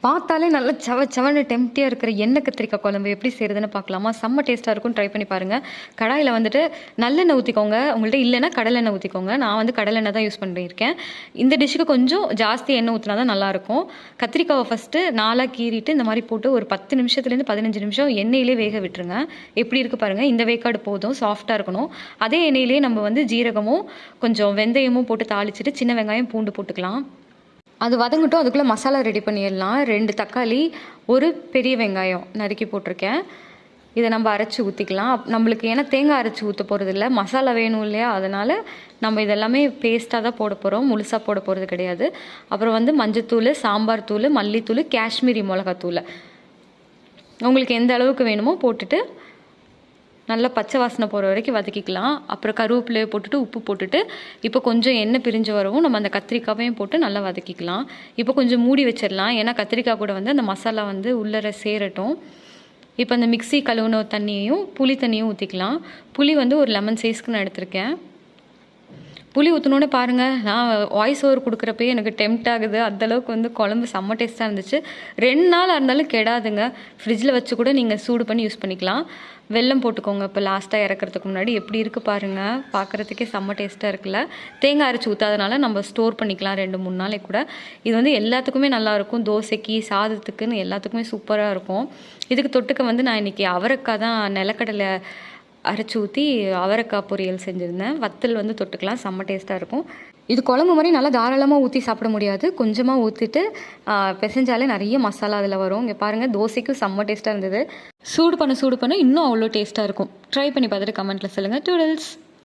பார்த்தாலே நல்லா சவன்னு டெம்ப்டியாக இருக்கிற எண்ணெய் கத்திரிக்காய் குழம்பு எப்படி செய்கிறதுன்னு பார்க்கலாமா? செம்ம டேஸ்ட்டாக இருக்கும். ட்ரை பண்ணி பாருங்கள். கடாயில் வந்துட்டு நல்லெண்ணெய் ஊற்றிக்கோங்க. உங்கள்கிட்ட இல்லைன்னா கடலெண்ணெய் ஊற்றிக்கோங்க. நான் வந்து கடலெண்ணெய் தான் யூஸ் பண்ணியிருக்கேன். இந்த டிஷ்ஷுக்கு கொஞ்சம் ஜாஸ்தி எண்ணெய் ஊற்றினா தான் நல்லாயிருக்கும். கத்திரிக்காவை ஃபஸ்ட்டு நாலாக கீறிட்டு இந்த மாதிரி போட்டு ஒரு 10 நிமிஷத்துலேருந்து 15 நிமிஷம் எண்ணெயிலே வேக விட்டுருங்க. எப்படி இருக்குது பாருங்கள். இந்த வேக்காடு போதும், சாஃப்டாக இருக்கணும். அதே எண்ணெயிலே நம்ம வந்து ஜீரகமும் கொஞ்சம் வெந்தயமும் போட்டு தாளிச்சிட்டு சின்ன வெங்காயம் பூண்டு போட்டுக்கலாம். அது வதங்கட்டும். அதுக்குள்ளே மசாலா ரெடி பண்ணிடலாம். 2 தக்காளி, ஒரு பெரிய வெங்காயம் நறுக்கி போட்டிருக்கேன். இதை நம்ம அரைச்சி ஊற்றிக்கலாம். நம்மளுக்கு ஏன்னா தேங்காய் அரைச்சி ஊற்ற போகிறது இல்லை, மசாலா வேணும் இல்லையா, அதனால் நம்ம இதெல்லாமே பேஸ்ட்டாக தான் போட போகிறோம், முழுசாக போட போகிறது கிடையாது. அப்புறம் வந்து மஞ்சத்தூள், சாம்பார் தூள், மல்லித்தூள், காஷ்மீரி மிளகாத்தூள் உங்களுக்கு எந்த அளவுக்கு வேணுமோ போட்டுட்டு நல்லா பச்சை வாசனை போகிற வரைக்கும் வதக்கிக்கலாம். அப்புறம் கருவேப்பிலையை போட்டுட்டு உப்பு போட்டுட்டு இப்போ கொஞ்சம் எண்ணெய் பிரிஞ்சு வரவும் நம்ம அந்த கத்திரிக்காவையும் போட்டு நல்லா வதக்கிக்கலாம். இப்போ கொஞ்சம் மூடி வச்சிடலாம். ஏன்னா கத்திரிக்காய் கூட வந்து அந்த மசாலா வந்து உள்ளர சேரட்டும். இப்போ அந்த மிக்ஸி கழுவுன தண்ணியையும் புளி தண்ணியும் ஊற்றிக்கலாம். புளி வந்து ஒரு லெமன் சைஸ்க்கு நான் எடுத்திருக்கேன். புளி ஊற்றினோன்னே பாருங்கள், நான் வாய்ஸ் ஓவர் கொடுக்குறப்பே எனக்கு டெம்ப்ட் ஆகுது. அந்தளவுக்கு வந்து குழம்பு செம்ம டேஸ்ட்டாக இருந்துச்சு. 2 நாள் இருந்தாலும் கெடாதுங்க. ஃப்ரிட்ஜில் வச்சு கூட நீங்கள் சூடு பண்ணி யூஸ் பண்ணிக்கலாம். வெல்லம் போட்டுக்கோங்க. இப்போ லாஸ்ட்டாக இறக்கிறதுக்கு முன்னாடி எப்படி இருக்குது பாருங்கள். பார்க்குறதுக்கே செம்ம டேஸ்ட்டாக இருக்குல்ல. தேங்காய் அரைச்சி ஊற்றாதனால நம்ம ஸ்டோர் பண்ணிக்கலாம் 2-3 நாளைக்கு கூட. இது வந்து எல்லாத்துக்குமே நல்லாயிருக்கும். தோசைக்கு, சாதத்துக்குன்னு எல்லாத்துக்குமே சூப்பராக இருக்கும். இதுக்கு தொட்டுக்க வந்து நான் இன்றைக்கி அவரைக்காய் தான் நிலக்கடலை அரைச்சி ஊற்றி அவரைக்காய் பொரியல் செஞ்சுருந்தேன். வத்தல் வந்து தொட்டுக்கலாம். செம்ம டேஸ்ட்டாக இருக்கும். இது குழம்பு மாதிரி நல்லா தாராளமாக ஊற்றி சாப்பிட முடியாது. கொஞ்சமாக ஊற்றிட்டு பிசைஞ்சாலே நிறைய மசாலா அதில் வரும். இங்கே பாருங்கள், தோசைக்கும் செம்ம டேஸ்ட்டாக இருந்தது. சூடு பண்ண இன்னும் அவ்வளோ டேஸ்ட்டாக இருக்கும். ட்ரை பண்ணி பார்த்துட்டு கமெண்ட்டில் சொல்லுங்கள். டூடல்ஸ்.